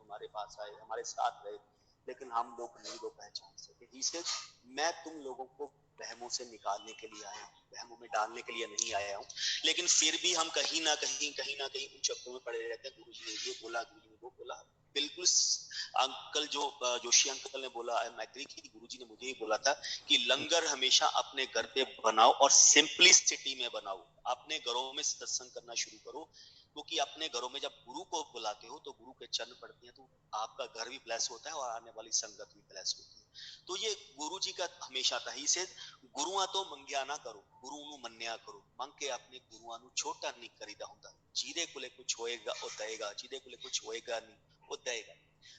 हमारे पास आए, हमारे साथ रहे, लेकिन हम लोग नहीं वो पहचान सके। ही सेड, मैं तुम लोगों को वहमों से निकालने के लिए आया हूँ, वहमों में डालने के लिए नहीं आया हूँ। लेकिन फिर भी हम कहीं ना कहीं उन शब्दों में पड़े रहते हैं, गुरुजी ने ये बोला, गुरुजी ने वो बोला। बिल्कुल अंकल जो जोशी अंकल ने बोला, आई एम एग्री कि गुरुजी ने मुझे ही बोला था कि लंगर हमेशा अपने घर पे बनाओ और सिंपलिसिटी में बनाओ। अपने घरों में सत्संग करना शुरू करो, क्योंकि अपने घरों में जब गुरु को बुलाते हो तो गुरु के चरण पड़ते हैं, तो आपका घर भी ब्लेस होता है और आने वाली संगत भी ब्लेस होती है। तो ये गुरु जी का हमेशा था ही से, गुरुआ तो मंगिया ना करो, गुरु नु मन्निया करो। मंग के अपने गुरुआ नु छोटा नहीं करीदा हुंदा, ਜਿਹਦੇ ਕੋਲੇ कुछ होएगा वो देगा, ਜਿਹਦੇ ਕੋਲੇ कुछ होएगा नहीं वो देगा।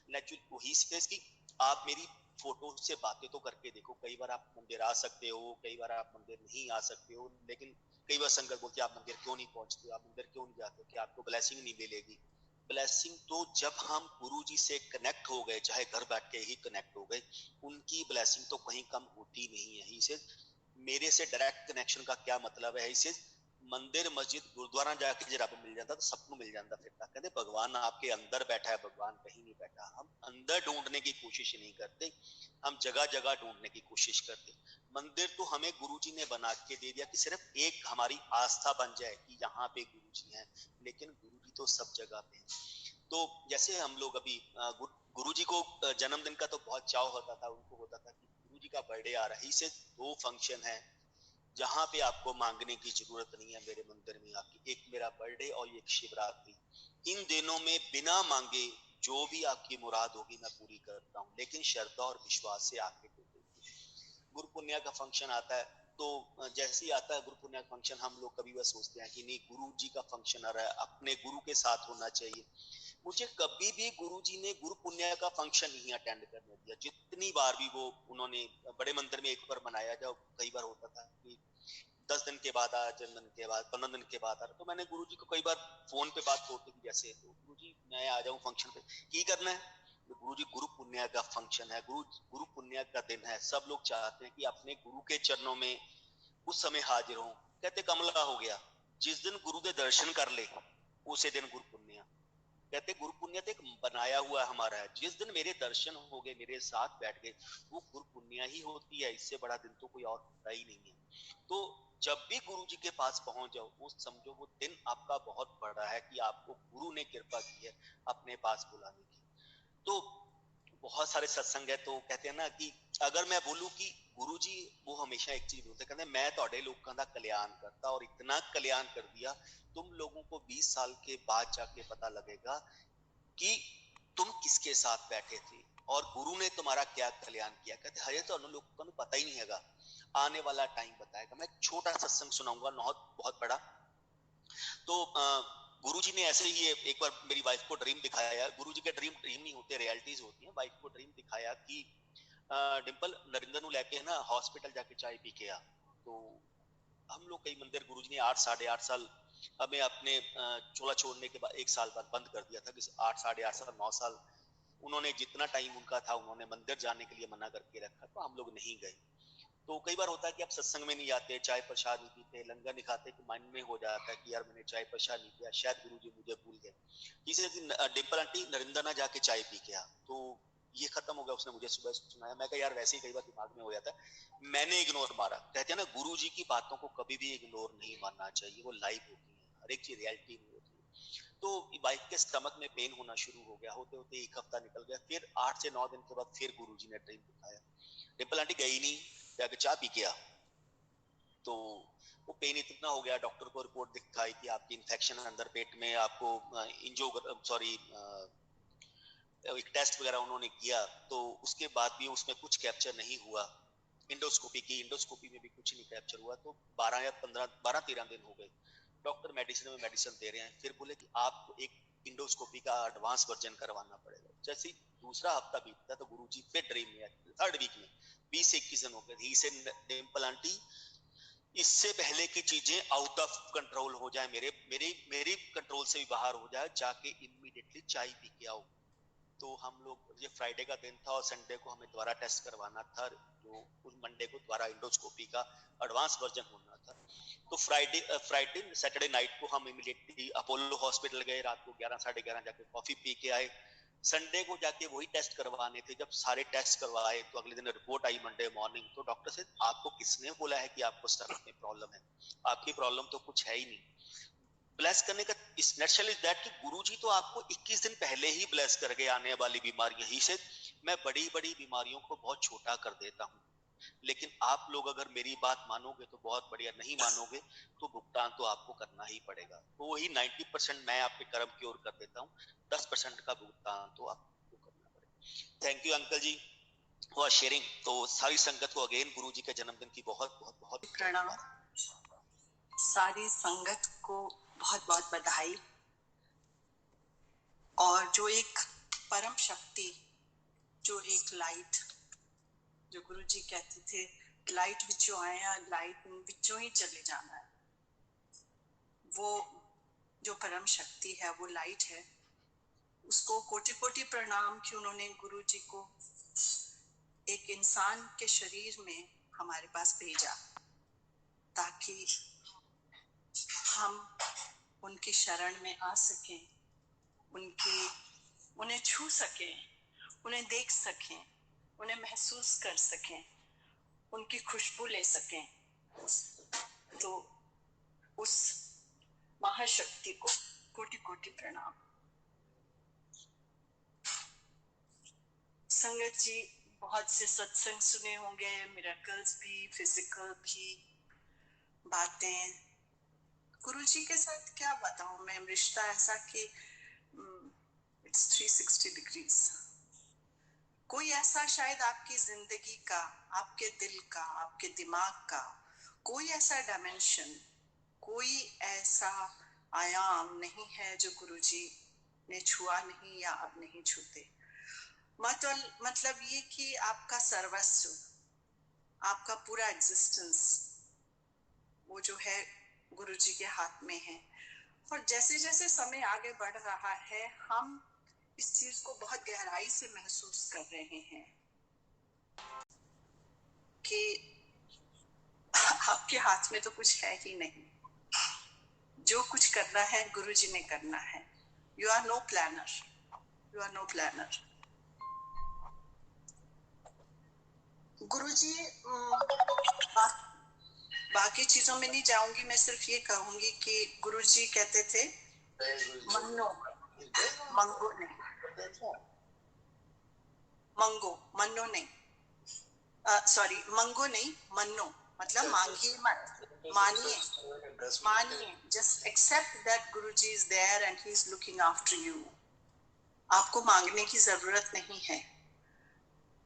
नेचुरल वही से कि आप मेरी फोटो से बातें तो करके देखो, कई बार आप मंदिर आ सकते हो, कई बार आप मंदिर नहीं आ सकते हो, लेकिन कई बार संगत बोलती है आप मंदिर क्यों नहीं पहुंचते, आप मंदिर क्यों नहीं जाते, कि आपको ब्लेसिंग नहीं मिलेगी। ब्लेसिंग तो जब हम गुरु जी से कनेक्ट हो गए, चाहे घर बैठ के ही कनेक्ट हो गए, उनकी ब्लेसिंग तो कहीं कम होती नहीं है। ही से मेरे से डायरेक्ट कनेक्शन का क्या मतलब है, इसे मंदिर मस्जिद गुरुद्वारा जाके जे रब मिल जाता तो सबको मिल जाता फिरता। कहते भगवान आपके अंदर बैठा है, भगवान कहीं नहीं बैठा। हम अंदर ढूंढने की कोशिश नहीं करते, हम जगह जगह ढूंढने की कोशिश करते। मंदिर तो हमें गुरुजी ने बना के दे दिया कि सिर्फ एक हमारी आस्था बन जाए कि यहाँ पे गुरुजी हैं, लेकिन गुरुजी तो सब जगह पे हैं। तो जैसे हम लोग अभी गुरुजी को जन्मदिन का तो बहुत चाव होता था, उनको होता था कि गुरुजी का बर्थडे आ रहा है। इसे 2 फंक्शन है जहां पे आपको मांगने की जरूरत नहीं है मेरे मंदिर में आपकी, एक मेरा बर्थडे और एक शिवरात्रि। इन दिनों में बिना मांगे जो भी आपकी मुराद होगी मैं पूरी करता हूँ, लेकिन श्रद्धा और विश्वास से आके तो देखिए। गुरु पुण्य का फंक्शन आता है तो जैसे ही आता है गुरु पुण्य का फंक्शन, हम लोग कभी वह सोचते हैं कि नहीं गुरु जी का फंक्शन आ रहा है, अपने गुरु के साथ होना चाहिए। मुझे कभी भी गुरुजी ने गुरु पुण्य का फंक्शन नहीं अटेंड करने दिया, जितनी बार भी वो उन्होंने बड़े मंदिर में एक बार मनाया, जब कई बार होता था कि 10 दिन के बाद आ, जन्मदिन के बाद 15 दिन के बाद आ, तो मैंने गुरुजी को कई बार फोन पे बात होती थी, जैसे तो गुरुजी मैं आ जाऊं फंक्शन पे, की करना है। तो गुरुजी गुरु पुण्य का फंक्शन है, गुरु पुण्य का दिन है, सब लोग चाहते हैं कि अपने गुरु के चरणों में उस समय हाजिर हो। कहते कमला हो गया, जिस दिन गुरु के दर्शन कर ले उसे दिन गुरु पुण्य। कहते गुरु पुण्य तो एक बनाया हुआ हमारा है, जिस दिन मेरे दर्शन हो गए, मेरे साथ बैठ गए, वो गुरु पुण्य ही होती है। इससे बड़ा दिन तो कोई और होता ही नहीं है। तो जब भी गुरु जी के पास पहुंच जाओ, वो समझो वो दिन आपका बहुत बड़ा है कि आपको गुरु ने कृपा की है अपने पास बुलाने की। तो बहुत सारे सत्संग है, तो कहते हैं ना कि अगर मैं बोलूं कि गुरुजी वो हमेशा एक चीज बोलते, कहते मैं ਤੁਹਾਡੇ ਲੋਕਾਂ ਦਾ कल्याण करता और इतना कल्याण कर दिया, तुम लोगों को 20 साल के बाद जाके पता लगेगा कि तुम किसके साथ बैठे थे और गुरु ने तुम्हारा क्या कल्याण किया। कहते हजे तो लोगों को पता ही नहीं है, आने वाला टाइम बताएगा। मैं छोटा सत्संग सुनाऊंगा, बहुत बड़ा। तो गुरुजी ने ऐसे ही एक बार मेरी वाइफ को ड्रीम दिखाया। गुरुजी के ड्रीम ड्रीम नहीं होते, रियलिटीज होती हैं। वाइफ को ड्रीम दिखाया कि डिंपल नरिंदर नु लेके ना हॉस्पिटल जाके चाय पी के आ। तो हम लोग कई मंदिर गुरुजी ने 8 साढ़े 8 साल हमें अपने चोला छोड़ने के बाद 1 साल बाद बंद कर दिया था कि 8 साढ़े 8 साल 9 साल उन्होंने जितना टाइम उनका था उन्होंने मंदिर जाने के लिए मना करके रखा, तो हम लोग नहीं गए। तो कई बार होता है कि आप सत्संग में नहीं जाते, चाय प्रसाद नहीं पीते, लंगर नहीं खाते, तो मन में हो जाता है कि यार मैंने चाय प्रसाद नहीं किया, शायद गुरुजी मुझे भूल गए। तीसरे दिन डिम्पल आंटी नरिंदर ना जाके चाय पी के आ, तो ये खत्म हो गया। उसने मुझे सुबह सुनाया, मैं कहा यार वैसे ही कई बार दिमाग में हो जाता है, मैंने इग्नोर मारा। कहते हैं ना गुरु जी की बातों को कभी भी इग्नोर नहीं मानना चाहिए, वो लाइव होती है, हर एक चीज रियलिटी नहीं होती है। तो वाइफ के स्टमक में पेन होना शुरू हो गया, होते होते 1 हफ्ता निकल गया, फिर 8 से 9 दिन के बाद फिर गुरु जी ने ड्रीम दिखाया। डिम्पल आंटी गई नहीं, जाके चाय पी के आ। तो वो पेन इतना हो गया, डॉक्टर को रिपोर्ट दिखाई कि आपकी इन्फेक्शन है अंदर पेट में, आपको इंजो सॉरी एक टेस्ट वगैरह उन्होंने किया, तो उसके बाद भी उसमें कुछ कैप्चर नहीं हुआ। इंडोस्कोपी की, इंडोस्कोपी में भी कुछ नहीं कैप्चर हुआ। तो 12 या 15 12-13 दिन हो गए, डॉक्टर मेडिसिन में मेडिसिन दे रहे हैं, फिर बोले कि आपको एक इंडोस्कोपी का एडवांस वर्जन करवाना पड़ेगा। जैसे ही दूसरा हफ्ता बीतता तो गुरुजी फिर ड्रीम में, थर्ड वीक में 20 से 21 दिन हो गए। ही से डिंपल आंटी इससे पहले की चीजें आउट ऑफ कंट्रोल हो जाए, मेरे मेरी मेरी कंट्रोल से भी बाहर हो जाए, जाके इमीडिएटली चाय पी के आओ। तो हम लोग, ये फ्राइडे का दिन था और संडे को हमें दोबारा टेस्ट करवाना था, जो उस मंडे को दोबारा इंडोस्कोपी का एडवांस वर्जन होना था। तो फ्राइडे सैटरडे नाइट को हम इमीडिएटली अपोलो हॉस्पिटल गए, रात को 11 साढ़े 11 जाके कॉफी पी के आए। संडे को जाके वही टेस्ट करवाने थे। जब सारे टेस्ट करवाए तो अगले दिन रिपोर्ट आई मंडे मॉर्निंग, तो डॉक्टर से आपको किसने बोला है कि आपको स्टमक में प्रॉब्लम है, आपकी प्रॉब्लम तो कुछ है ही नहीं। ब्लेस करने का इस नटशेल इज दैट कि गुरुजी तो आपको 21 दिन पहले ही ब्लेस करके आने वाली बीमारियां ही से, मैं बड़ी बड़ी बीमारियों को बहुत छोटा कर देता हूँ। लेकिन आप लोग अगर मेरी बात मानोगे तो बहुत बढ़िया, नहीं मानोगे तो भुगतान तो आपको करना ही पड़ेगा। तो वही 90% मैं आपके कर्म की ओर कर देता हूँ, 10% का भुगतान तो आपको करना पड़ेगा। Thank you uncle ji for sharing. तो सारी संगत को अगेन गुरु जी के जन्मदिन की बहुत बहुत बहुत प्रणाम। सारी संगत को बहुत बहुत बधाई। और जो एक परम शक्ति, जो एक लाइट, जो गुरु जी कहते थे लाइट विचों आया, लाइट विचों ही चले जाना है, वो जो परम शक्ति है, वो लाइट है। उसको कोटि कोटि प्रणाम कि उन्होंने गुरु जी को एक इंसान के शरीर में हमारे पास भेजा, ताकि हम उनकी शरण में आ सकें, उन्हें छू सकें, उन्हें देख सकें, उन्हें महसूस कर सकें, उनकी खुशबू ले सकें। तो उस महाशक्ति को कोटि कोटि प्रणाम। संगत जी बहुत से सत्संग सुने होंगे, मिरेकल्स भी, फिजिकल भी बातें। गुरु जी के साथ क्या बताऊं मैं, रिश्ता ऐसा कि इट्स 360 डिग्रीज। कोई ऐसा शायद आपकी जिंदगी का, आपके दिल का, आपके दिमाग का कोई ऐसा डायमेंशन, कोई ऐसा आयाम नहीं है जो गुरुजी ने छुआ नहीं या अब नहीं छूते। मतलब ये कि आपका सर्वस्व, आपका पूरा एग्जिस्टेंस, वो जो है गुरुजी के हाथ में है। और जैसे जैसे समय आगे बढ़ रहा है, हम इस चीज को बहुत गहराई से महसूस कर रहे हैं कि आपके हाथ में तो कुछ है ही नहीं। जो कुछ करना है गुरुजी ने करना है। You are no planner, you are no planner. Guruji, बाकी चीजों में नहीं जाऊंगी, मैं सिर्फ ये कहूंगी कि गुरुजी कहते थे मन्नो, मंगो नहीं, मंगो, मन्नो नहीं, सॉरी मंगो नहीं, मन्नो, मतलब मांगिए मत, मानिए, मानिए। Just accept that Guruji is there and he is looking after you. आपको मांगने की जरूरत नहीं है।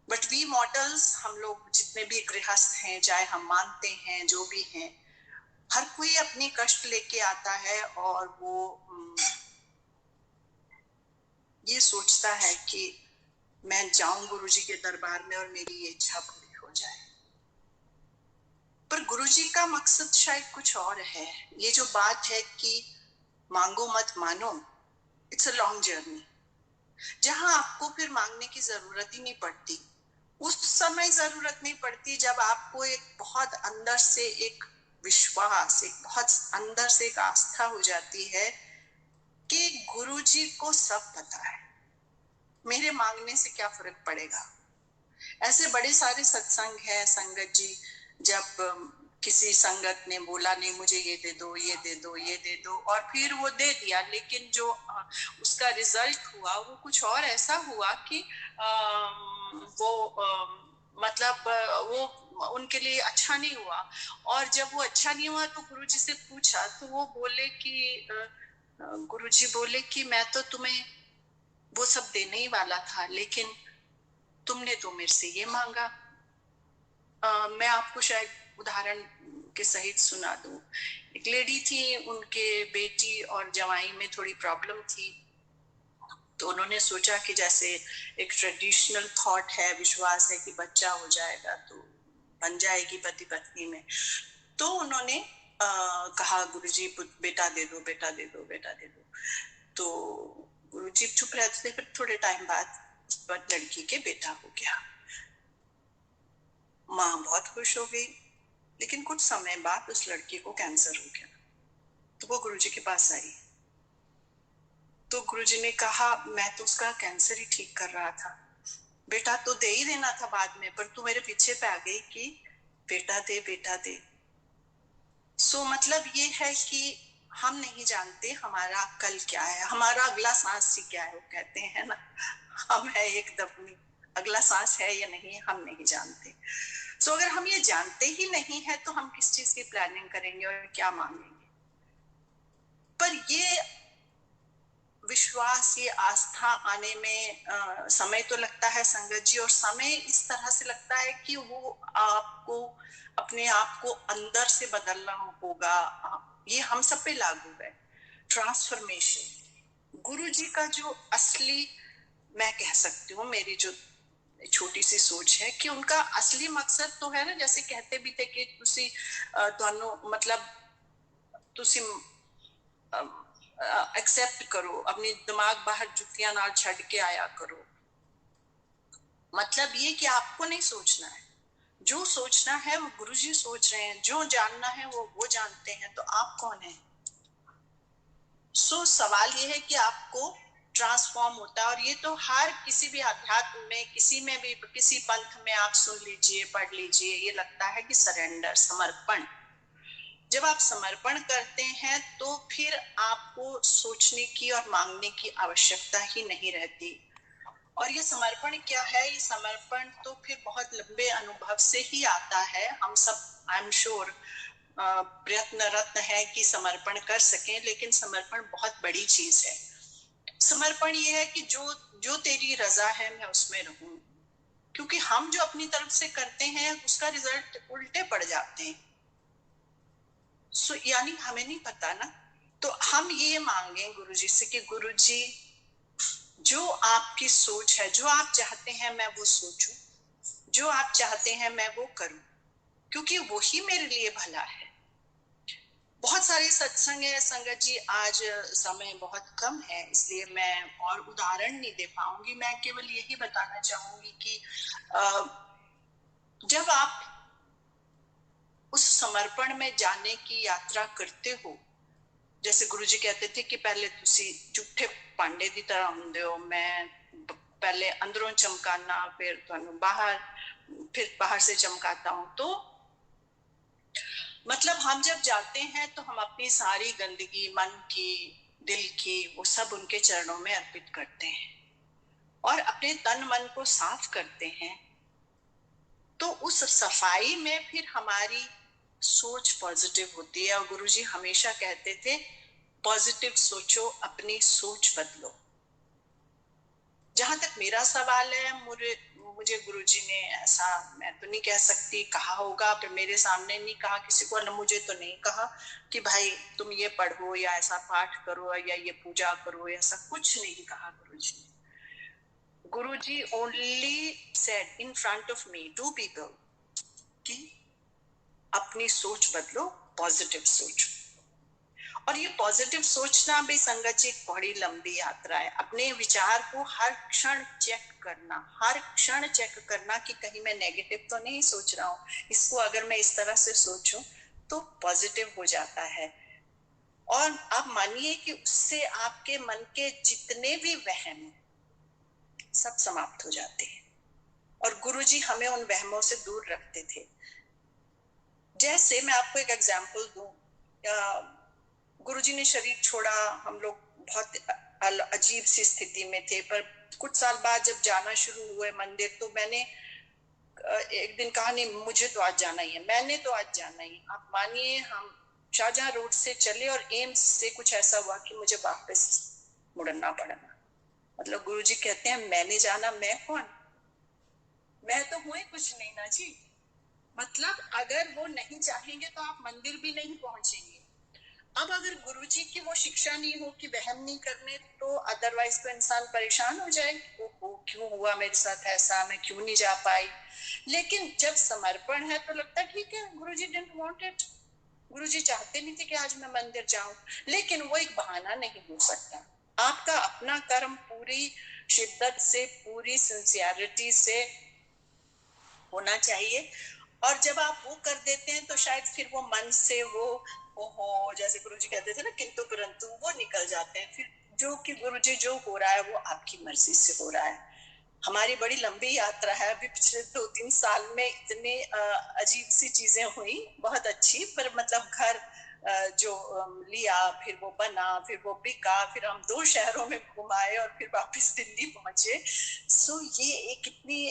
बट वी मॉडल्स, हम लोग जितने भी गृहस्थ हैं, चाहे हम मानते हैं जो भी हैं, हर कोई अपनी कष्ट लेके आता है और वो ये सोचता है कि मैं जाऊं गुरुजी के दरबार में और मेरी ये इच्छा पूरी हो जाए। पर गुरुजी का मकसद शायद कुछ और है। ये जो बात है कि मांगो मत मानो, इट्स अ लॉन्ग जर्नी, जहां आपको फिर मांगने की जरूरत ही नहीं पड़ती। उस समय जरूरत नहीं पड़ती जब आपको एक बहुत अंदर से एक विश्वास, एक बहुत अंदर से एक आस्था हो जाती है कि गुरुजी को सब पता है, मेरे मांगने से क्या फर्क पड़ेगा। ऐसे बड़े सारे सत्संग है संगत जी, जब किसी संगत ने बोला नहीं मुझे ये दे दो, ये दे दो, ये दे दो, और फिर वो दे दिया, लेकिन जो उसका रिजल्ट हुआ वो कुछ और ऐसा हुआ कि वो मतलब वो उनके लिए अच्छा नहीं हुआ। और जब वो अच्छा नहीं हुआ तो गुरुजी से पूछा तो वो बोले कि गुरुजी बोले कि मैं तो तुम्हें वो सब देने ही वाला था, लेकिन तुमने तो मेरे से ये मांगा। मैं आपको शायद उदाहरण के सहित सुना दूं। एक लेडी थी, उनके बेटी और जवाई में थोड़ी प्रॉब्लम थी, तो उन्होंने सोचा कि जैसे एक ट्रेडिशनल थॉट है, विश्वास है कि बच्चा हो जाएगा तो बन जाएगी पति पत्नी में। तो उन्होंने कहा गुरुजी बेटा दे दो, बेटा दे दो, बेटा दे दो। तो गुरुजी चुप रहते थे। फिर थोड़े टाइम बाद उस पर लड़की के बेटा हो गया। माँ बहुत खुश हो गई, लेकिन कुछ समय बाद उस लड़की को कैंसर हो गया। तो वो गुरुजी के पास आई। तो गुरुजी ने कहा मैं तो उसका कैंसर ही ठीक कर रहा था, बेटा तो दे ही देना था बाद में, पर तू मेरे पीछे पे आ गई कि बेटा दे बेटा दे। सो मतलब ये है कि हम नहीं जानते हमारा कल क्या है, हमारा अगला सांस ही क्या है। वो कहते हैं ना, हम है एक दबनी, अगला सांस है या नहीं हम नहीं जानते। सो अगर हम ये जानते ही नहीं है तो हम किस चीज की प्लानिंग करेंगे और क्या मांगेंगे। पर ये विश्वास, ये आस्था आने में समय तो लगता है संगत जी, और समय इस तरह से लगता है कि वो आपको अपने आप को अंदर से बदलना होगा। ये हम सब पे लागू है ट्रांसफॉर्मेशन। गुरु जी का जो असली, मैं कह सकती हूँ मेरी जो छोटी सी सोच है कि उनका असली मकसद तो है ना, जैसे कहते भी थे कि तुसी मतलब तुसी एक्सेप्ट करो, अपनी दिमाग बाहर जुतियां ना छड़ के आया करो। मतलब ये कि आपको नहीं सोचना है, जो सोचना है वो गुरुजी सोच रहे हैं, जो जानना है वो जानते हैं, तो आप कौन है। सो सवाल ये है कि आपको ट्रांसफॉर्म होता है, और ये तो हर किसी भी अध्यात्म में, किसी में भी, किसी पंथ में आप सुन लीजिए, पढ़ लीजिए, ये लगता है कि सरेंडर, समर्पण। जब आप समर्पण करते हैं तो फिर आपको सोचने की और मांगने की आवश्यकता ही नहीं रहती। और ये समर्पण क्या है, ये समर्पण तो फिर बहुत लंबे अनुभव से ही आता है। हम सब आई एम श्योर प्रयत्नरत है कि समर्पण कर सकें, लेकिन समर्पण बहुत बड़ी चीज है। समर्पण ये है कि जो जो तेरी रजा है मैं उसमें रहूं, क्योंकि हम जो अपनी तरफ से करते हैं उसका रिजल्ट उल्टे पड़ जाते हैं। यानी हमें नहीं पता ना, तो हम ये मांगे गुरुजी से कि गुरुजी जो आपकी सोच है, जो आप चाहते हैं मैं वो सोचूं, जो आप चाहते हैं मैं वो करूं, क्योंकि वो ही मेरे लिए भला है। बहुत सारे सत्संग है संगत जी, आज समय बहुत कम है इसलिए मैं और उदाहरण नहीं दे पाऊंगी। मैं केवल यही बताना चाहूंगी कि जब आप उस समर्पण में जाने की यात्रा करते हो, जैसे गुरुजी कहते थे कि पहले तुसी झूठे पांडे की तरह होंदे हो, मैं पहले अंदरों चमकाना, फिर तुहानू बाहर, फिर बाहर से चमकाता हूं। तो मतलब हम जब जाते हैं तो हम अपनी सारी गंदगी, मन की, दिल की, वो सब उनके चरणों में अर्पित करते हैं और अपने तन मन को साफ करते हैं। तो उस सफाई में फिर हमारी सोच पॉजिटिव होती है। और गुरुजी हमेशा कहते थे पॉजिटिव सोचो, अपनी सोच बदलो। जहां तक मेरा सवाल है, मुझे गुरुजी ने ऐसा, मैं तो नहीं कह सकती, कहा होगा, पर मेरे सामने नहीं कहा किसी को, न मुझे तो नहीं कहा कि भाई तुम ये पढ़ो या ऐसा पाठ करो या ये पूजा करो, ऐसा कुछ नहीं कहा गुरुजी ने। Guruji only said in front of me, two people, कि अपनी सोच बदलो, पॉजिटिव सोचो। और ये पॉजिटिव सोचना भी संगत जी बड़ी लंबी यात्रा है। अपने विचार को हर क्षण चेक करना, हर क्षण चेक करना कि कहीं मैं नेगेटिव तो नहीं सोच रहा हूँ, इसको अगर मैं इस तरह से सोचूं तो पॉजिटिव हो जाता है। और आप मानिए कि उससे आपके मन के जितने भी वहम सब समाप्त हो जाते हैं। और गुरुजी हमें उन वहमों से दूर रखते थे। जैसे मैं आपको एक एग्जाम्पल दूं, गुरुजी ने शरीर छोड़ा, हम लोग बहुत अजीब सी स्थिति में थे, पर कुछ साल बाद जब जाना शुरू हुए मंदिर, तो मैंने एक दिन कहा नहीं मुझे तो आज जाना ही है, मैंने तो आज जाना ही। आप मानिए हम शाहजहां रोड से चले और एम्स से कुछ ऐसा हुआ कि मुझे वापस मुड़ना पड़ा। मतलब गुरुजी कहते हैं मैंने जाना, मैं कौन, मैं तो हुए कुछ नहीं ना जी। मतलब अगर वो नहीं चाहेंगे तो आप मंदिर भी नहीं पहुंचेंगे। अब अगर गुरुजी की वो शिक्षा नहीं हो कि वहम नहीं करने, तो अदरवाइज तो इंसान परेशान हो जाए, ओहो क्यों हुआ मेरे साथ ऐसा, मैं क्यों नहीं जा पाई। लेकिन जब समर्पण है तो लगता है ठीक है, गुरुजी डिडंट वांट इट, गुरुजी चाहते नहीं थे कि आज मैं मंदिर जाऊं। लेकिन वो एक बहाना नहीं हो सकता। आपका अपना कर्म पूरी शिद्दत से, पूरी सिंसियरिटी से होना चाहिए। और जब आप वो कर देते हैं तो शायद फिर वो मन से वो ओहो, जैसे गुरुजी कहते थे ना किंतु परंतु, वो निकल जाते हैं। फिर जो कि गुरुजी जो हो रहा है वो आपकी मर्जी से हो रहा है। हमारी बड़ी लंबी यात्रा है, अभी पिछले 2-3 साल में इतनी अजीब सी चीजें हुई, बहुत अच्छी, पर मतलब घर जो लिया, फिर वो बना, फिर वो बिका, फिर हम 2 शहरों में घुमाए और फिर वापस दिल्ली पहुंचे। सो ये एक इतनी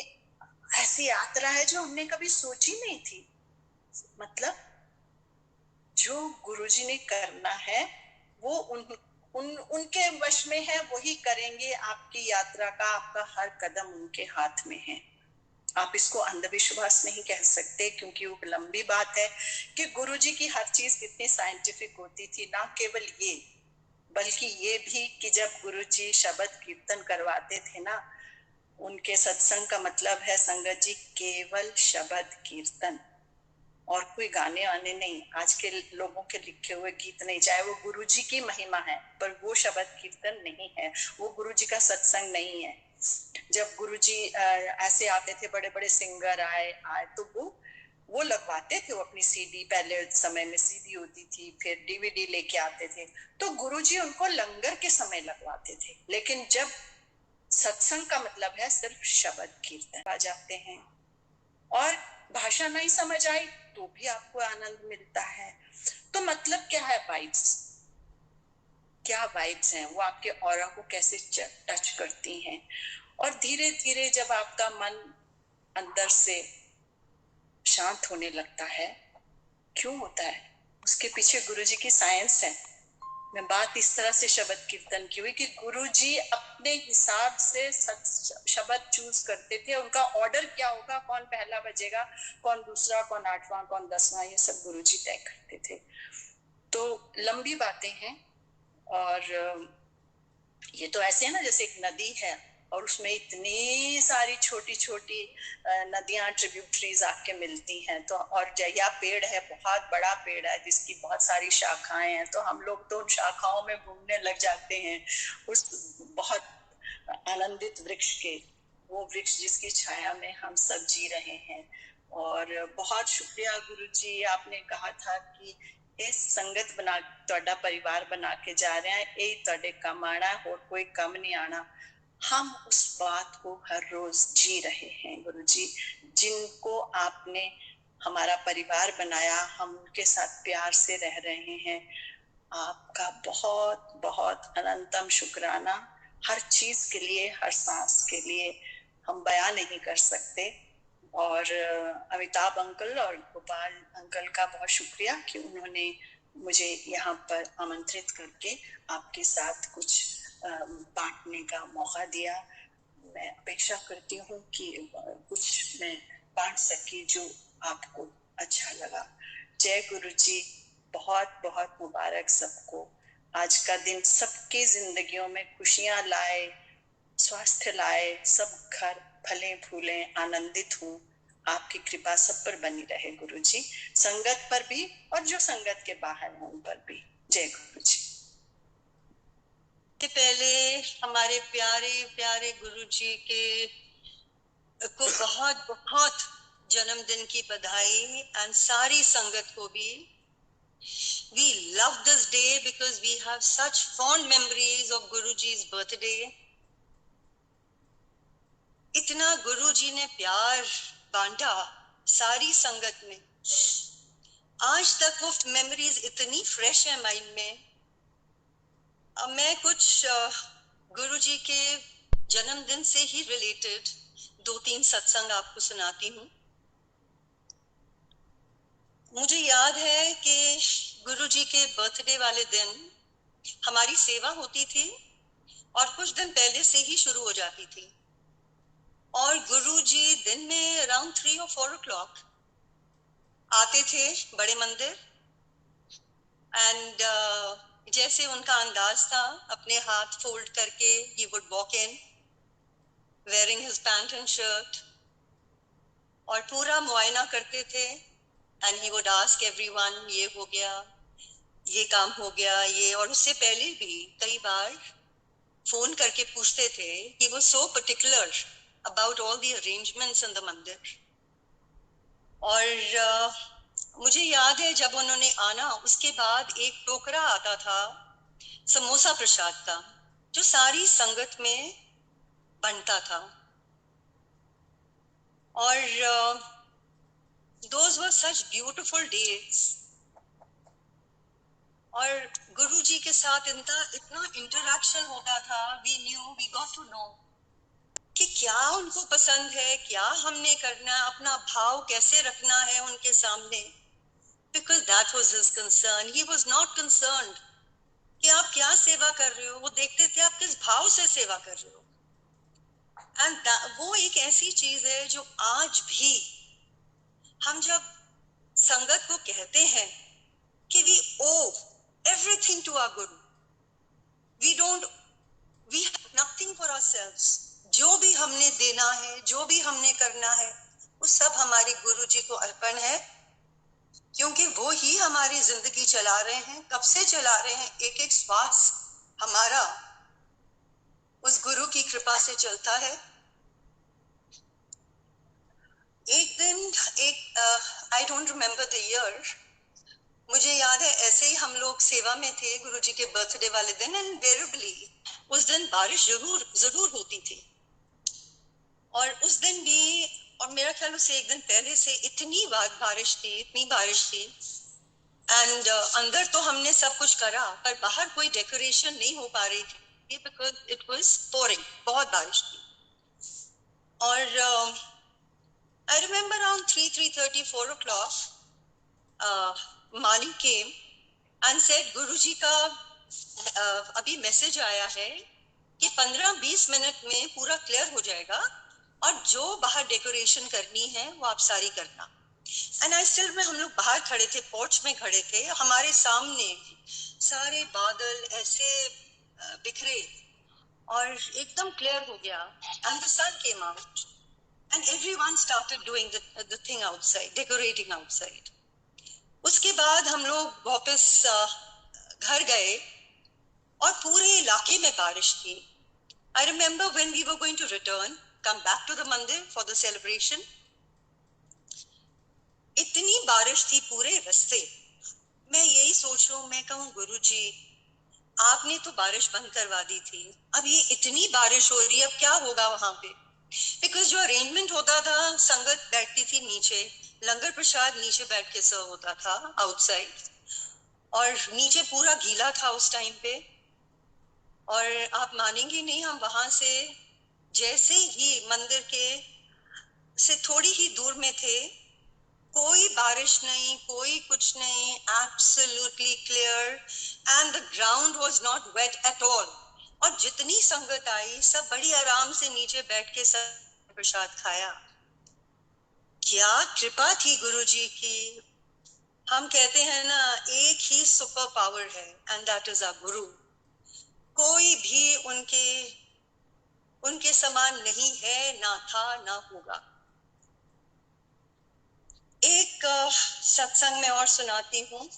ऐसी यात्रा है जो हमने कभी सोची नहीं थी। मतलब जो गुरुजी ने करना है वो उनके वश में है, वही करेंगे। आपकी यात्रा का आपका हर कदम उनके हाथ में है। आप इसको अंधविश्वास नहीं कह सकते, क्योंकि वो लंबी बात है कि गुरुजी की हर चीज कितनी साइंटिफिक होती थी। ना केवल ये, बल्कि ये भी कि जब गुरुजी शब्द कीर्तन करवाते थे ना, उनके सत्संग का मतलब है संगत जी केवल शब्द कीर्तन, और कोई गाने आने नहीं, आज के लोगों के लिखे हुए गीत नहीं। चाहे वो गुरुजी की महिमा है, पर वो शब्द कीर्तन नहीं है, वो गुरुजी का सत्संग नहीं है। जब गुरुजी ऐसे आते थे, बड़े बड़े सिंगर आए तो वो लगवाते थे, वो अपनी सीडी, पहले समय में सीडी होती थी, फिर डीवीडी लेके आते थे, तो गुरुजी उनको लंगर के समय लगवाते थे। लेकिन जब सत्संग का मतलब है सिर्फ शब्द कीर्तन, आ जाते हैं, और भाषा नहीं समझ आई तो भी आपको आनंद मिलता है। तो मतलब क्या है वाइब्स, क्या वाइब्स हैं, वो आपके ऑरा को कैसे टच करती हैं। और धीरे धीरे जब आपका मन अंदर से शांत होने लगता है, क्यों होता है, उसके पीछे गुरुजी की साइंस है। मैं बात इस तरह से शब्द कीर्तन की हुई कि गुरुजी अपने हिसाब से शब्द चूज करते थे। उनका ऑर्डर क्या होगा, कौन पहला बजेगा, कौन दूसरा, कौन 8वां, कौन 10वां, ये सब गुरुजी तय करते थे। तो लंबी बातें हैं, और ये तो ऐसे है ना, जैसे एक नदी है और उसमें इतनी सारी छोटी छोटी नदियां, ट्रिब्यूटरीज आके मिलती हैं। तो और जया पेड़ है, बहुत बड़ा पेड़ है जिसकी बहुत सारी शाखाएं हैं, तो हम लोग तो उन शाखाओं में घूमने लग जाते हैं, उस बहुत आनंदित वृक्ष के, वो वृक्ष जिसकी छाया में हम सब जी रहे हैं। और बहुत शुक्रिया गुरुजी, आपने कहा था कि इस संगत बना, तोड़ा परिवार बना के जा रहे हैं, यही तोड़े कम आना, और कोई कम नहीं आना। हम उस बात को हर रोज जी रहे हैं गुरुजी। जिनको आपने हमारा परिवार बनाया, हम उनके साथ प्यार से रह रहे हैं। आपका बहुत बहुत अनंतम शुक्राना, हर चीज के लिए, हर सांस के लिए हम बयान नहीं कर सकते। और अमिताभ अंकल और गोपाल अंकल का बहुत शुक्रिया कि उन्होंने मुझे यहाँ पर आमंत्रित करके आपके साथ कुछ बांटने का मौका दिया। मैं अपेक्षा करती हूँ कि कुछ मैं बांट सकी जो आपको अच्छा लगा। जय गुरु जी, बहुत बहुत मुबारक सबको। आज का दिन सबकी जिंदगियों में खुशियां लाए, स्वास्थ्य लाए, सब घर फले फूले, आनंदित हूँ। आपकी कृपा सब पर बनी रहे गुरु जी, संगत पर भी और जो संगत के बाहर हैं उन पर भी। जय गुरु जी। के पहले हमारे प्यारे प्यारे गुरु जी के को बहुत बहुत जन्मदिन की बधाई, एंड सारी संगत को भी। We love this day because we have such fond memories of Guruji's birthday. इतना गुरुजी ने प्यार बांटा सारी संगत में, आज तक वो मेमोरीज इतनी फ्रेश है माइंड में। अब मैं कुछ गुरुजी के जन्मदिन से ही रिलेटेड 2-3 सत्संग आपको सुनाती हूँ। मुझे याद है कि गुरुजी के बर्थडे वाले दिन हमारी सेवा होती थी और कुछ दिन पहले से ही शुरू हो जाती थी, और गुरुजी दिन में अराउंड 3 और 4 o'clock आते थे बड़े मंदिर। एंड जैसे उनका अंदाज था, अपने हाथ फोल्ड करके he would walk in wearing his pant and shirt, और पूरा मुआयना करते थे। And he would ask everyone, ये हो गया, ये काम हो गया, ये। और उससे पहले भी कई बार फोन करके पूछते थे। he was so particular about all the arrangements in the मंदिर। और मुझे याद है जब उन्होंने आना, उसके बाद एक टोकरा आता था समोसा प्रसाद का, जो सारी संगत में बनता था। और those were such beautiful days। और गुरुजी के साथ इतना इंटरेक्शन होता था। we got to know कि क्या उनको पसंद है, क्या हमने करना, अपना भाव कैसे रखना है उनके सामने। Because that was his concern। He was not concerned कि आप क्या सेवा कर रहे हो, वो देखते थे आप किस भाव से सेवा कर रहे हो। एंड वो एक ऐसी चीज है जो आज भी हम जब संगत को कहते हैं कि we owe everything to our guru, we have nothing for ourselves। जो भी हमने देना है, जो भी हमने करना है, वो सब हमारे गुरु जी को अर्पण है, क्योंकि वो ही हमारी जिंदगी चला रहे हैं। कब से चला रहे हैं? एक एक श्वास हमारा उस गुरु की कृपा से चलता है। एक दिन I don't remember the year, मुझे याद है ऐसे ही हम लोग सेवा में थे गुरुजी के बर्थडे वाले दिन, एंड इनवेरिएबली उस दिन बारिश जरूर होती थी। और उस दिन भी, और मेरा ख्याल से एक दिन पहले से इतनी बारिश थी। एंड अंदर तो हमने सब कुछ करा, पर बाहर कोई डेकोरेशन नहीं हो पा रही थी, बिकॉज इट वाज पोरिंग, बहुत बारिश थी। और I remember around 3:30, 4 o'clock, Mani came and said, गुरुजी का अभी मैसेज आया है कि 15-20 मिनट में पूरा क्लियर हो जाएगा, और जो बाहर डेकोरेशन करनी है वो आप सारी करना। एंड आई स्टिल में, हम लोग बाहर खड़े थे, पोर्च में खड़े थे, हमारे सामने सारे बादल ऐसे बिखरे और एकदम क्लियर हो गया। And the sun came out and everyone started doing the thing outside, decorating outside। उसके बाद हम लोग वापस घर गए और पूरे इलाके में बारिश थी। I remember when we were going to come back to the mandir for the celebration, इतनी बारिश थी पूरे रास्ते। मैं यही सोच रहा हूँ, मैं कहूँ गुरुजी आपने तो बारिश बंद करवा दी थी, अब ये इतनी बारिश हो रही है, अब क्या होगा वहां पे। बिकॉज जो अरेंजमेंट होता था, संगत बैठती थी नीचे, लंगर प्रसाद नीचे बैठ के सर्व होता था आउटसाइड, और नीचे पूरा गीला था उस टाइम पे। और आप मानेंगे नहीं, हम वहां से जैसे ही मंदिर के से थोड़ी ही दूर में थे, कोई बारिश नहीं, कोई कुछ नहीं, absolutely clear, and the ground was not wet at all. और जितनी संगत आई, सब बड़ी आराम से नीचे बैठ के सब प्रसाद खाया। क्या कृपा थी गुरुजी की। हम कहते हैं ना, एक ही सुपर पावर है, एंड दैट इज आवर गुरु। कोई भी उनके समान नहीं है, ना था, ना होगा। एक सत्संग में और सुनाती हूँ।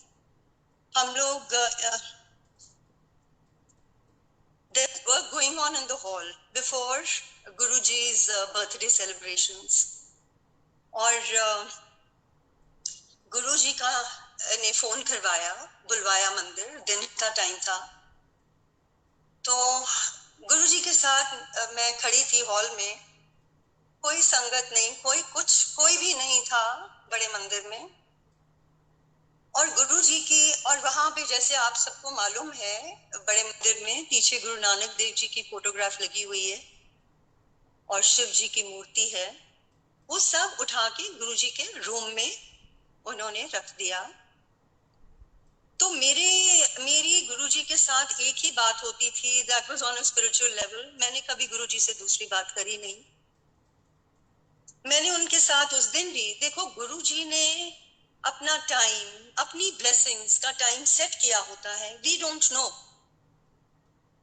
हम लोग there's work going on in the hall before Guruji's birthday celebrations, और गुरुजी का ने फोन करवाया, बुलवाया मंदिर, दिन का टाइम था। तो गुरुजी के साथ मैं खड़ी थी हॉल में, कोई संगत नहीं, कोई भी नहीं था बड़े मंदिर में। और गुरुजी की, और वहां पे जैसे आप सबको मालूम है, बड़े मंदिर में पीछे गुरु नानक देव जी की फोटोग्राफ लगी हुई है और शिव जी की मूर्ति है। वो सब उठा के गुरुजी के रूम में उन्होंने रख दिया। तो मेरी गुरुजी के साथ एक ही बात होती थी, that was on a spiritual level. मैंने कभी गुरुजी से दूसरी बात करी नहीं। मैंने उनके साथ उस दिन भी, देखो गुरुजी ने अपना टाइम, अपनी ब्लेसिंग्स का टाइम सेट किया होता है। वी डोंट नो,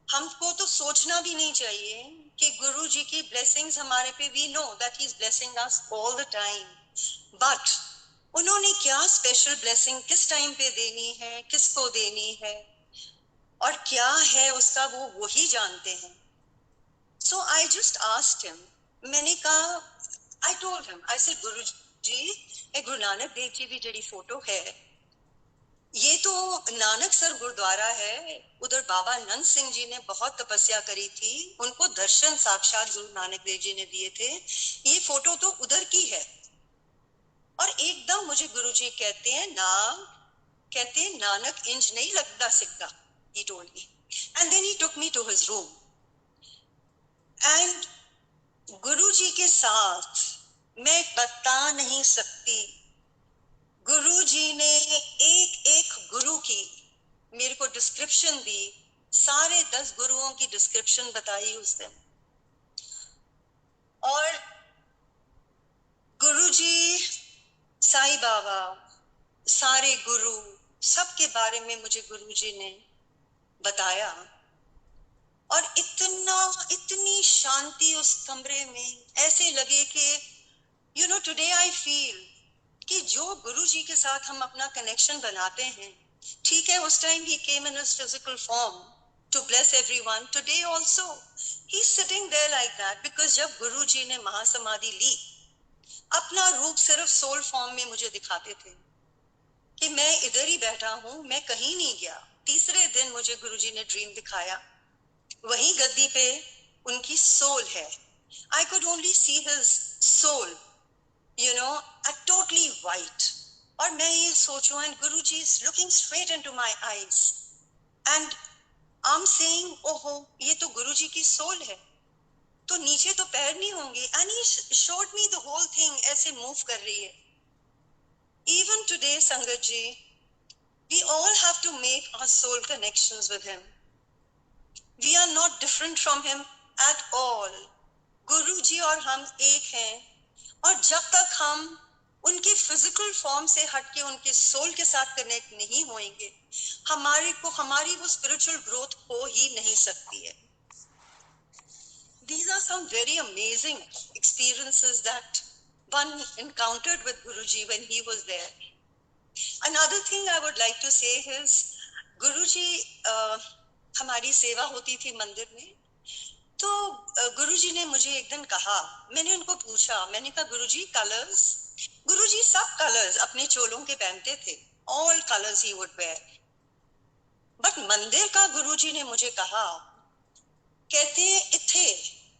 हमको तो सोचना भी नहीं चाहिए कि गुरुजी की ब्लेसिंग्स हमारे पे, we know that he is blessing us all the time, but उन्होंने क्या स्पेशल ब्लेसिंग किस टाइम पे देनी है, किसको देनी है, और क्या है उसका, वो ही जानते हैं। So I just asked him, मैंने कहा, I told him, I said Guruji, Guru Nanak Dev ji की जड़ी फोटो है, ये तो नानक सर गुरुद्वारा है, उधर बाबा नंद सिंह जी ने बहुत तपस्या करी थी, उनको दर्शन साक्षात गुरु नानक देव जी ने दिए थे। ये फोटो तो उधर की है। और एकदम मुझे गुरुजी कहते हैं नानक इंज नहीं लगता सिक्का, he told me, and then he took me to his room and गुरुजी के साथ मैं बता नहीं सकती, गुरुजी ने एक एक गुरु की मेरे को डिस्क्रिप्शन दी, सारे 10 गुरुओं की डिस्क्रिप्शन बताई उस दिन। और गुरुजी, साईं बाबा, सारे गुरु, सबके बारे में मुझे गुरुजी ने बताया। और इतनी शांति उस कमरे में, ऐसे लगे कि टुडे आई फील कि जो गुरुजी के साथ हम अपना कनेक्शन बनाते हैं, ठीक है उस time he came in his physical form to bless everyone, today also he is sitting there like that, because जब गुरुजी ने महासमाधि ली, अपना रूप सिर्फ सोल फॉर्म में मुझे दिखाते थे कि मैं इधर ही बैठा हूं, मैं कहीं नहीं गया। तीसरे दिन मुझे गुरुजी ने ड्रीम दिखाया, वही गद्दी पे उनकी सोल है। I could only see his soul, totally white. और मैं ये सोचूं, and Guruji is looking straight into my eyes and I am saying, ओहो ये तो गुरुजी की सोल है, तो नीचे तो पैर नहीं होंगे। And he showed me the whole thing, ऐसे मूव कर रही है। Even today, Sangat ji, we all have to make our soul connections with him. We are not different from him at all. गुरु जी और हम एक हैं, और जब तक हम उनके फिजिकल फॉर्म से हटके उनके सोल के साथ कनेक्ट नहीं होंगे, हमारी वो स्पिरिचुअल ग्रोथ हो ही नहीं सकती है। These are some very amazing experiences that one encountered with Guruji when he was there. Another thing I would like to say is, गुरुजी हमारी सेवा होती थी मंदिर में, तो गुरुजी ने मुझे एक दिन कहा, मैंने उनको पूछा, मैंने कहा गुरुजी कलर्स, गुरुजी सब कलर्स अपने चोलों के पहनते थे, all colours he would wear, but मंदिर का गुरुजी ने मुझे कहा, कहते इथे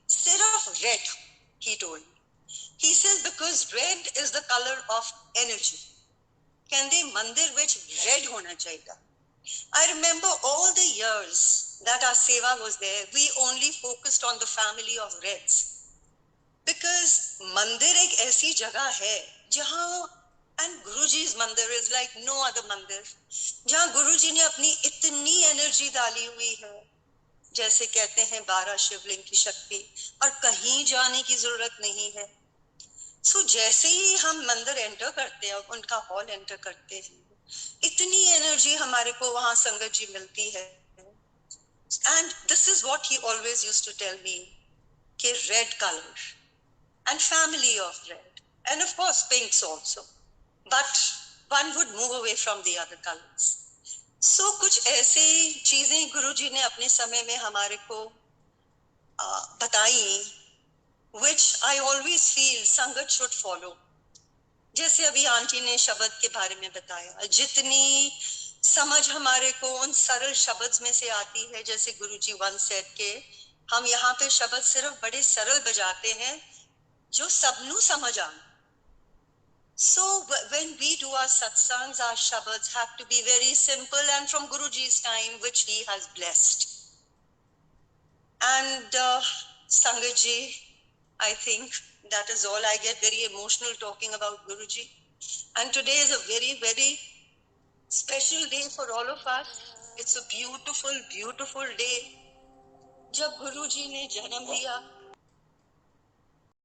सिर्फ red, he told me, he says because red is the color of energy, कहते मंदिर विच रेड होना चाहिए। I remember all the years that our seva was there, we only focused on the family of Reds, because mandir एक ऐसी जगह है जहाँ, and Guruji's mandir is like no other mandir, जहाँ गुरुजी ने अपनी इतनी एनर्जी डाली हुई है, जैसे कहते हैं 12 शिवलिंग की शक्ति, और कहीं जाने की जरूरत नहीं है। सो जैसे ही हम मंदिर एंटर करते हैं, उनका हॉल एंटर करते हैं, इतनी एनर्जी हमारे को वहां संगत जी मिलती है। And this is what he always used to tell me, कि red colour and family of red, and of course pinks also, but one would move away from the other colours. So कुछ ऐसे चीजें गुरुजी ने अपने समय में हमारे को बताई, which I always feel संगत should follow। जैसे अभी आंटी ने शब्द के बारे में बताया, जितनी समझ हमारे को उन सरल शब्द में से आती है, जैसे गुरुजी once said के हम यहाँ पे शब्द सिर्फ बड़े सरल बजाते हैं जो सबनू समझ आए। So when we do our satsangs, our shabads have to be very simple and from Guruji's time, which he has blessed. And Sangat ji, I think that is all. I get very emotional talking about Guruji. And today is a very, very special day for all of us. It's a beautiful, beautiful day. जब गुरुजी ने जन्म लिया,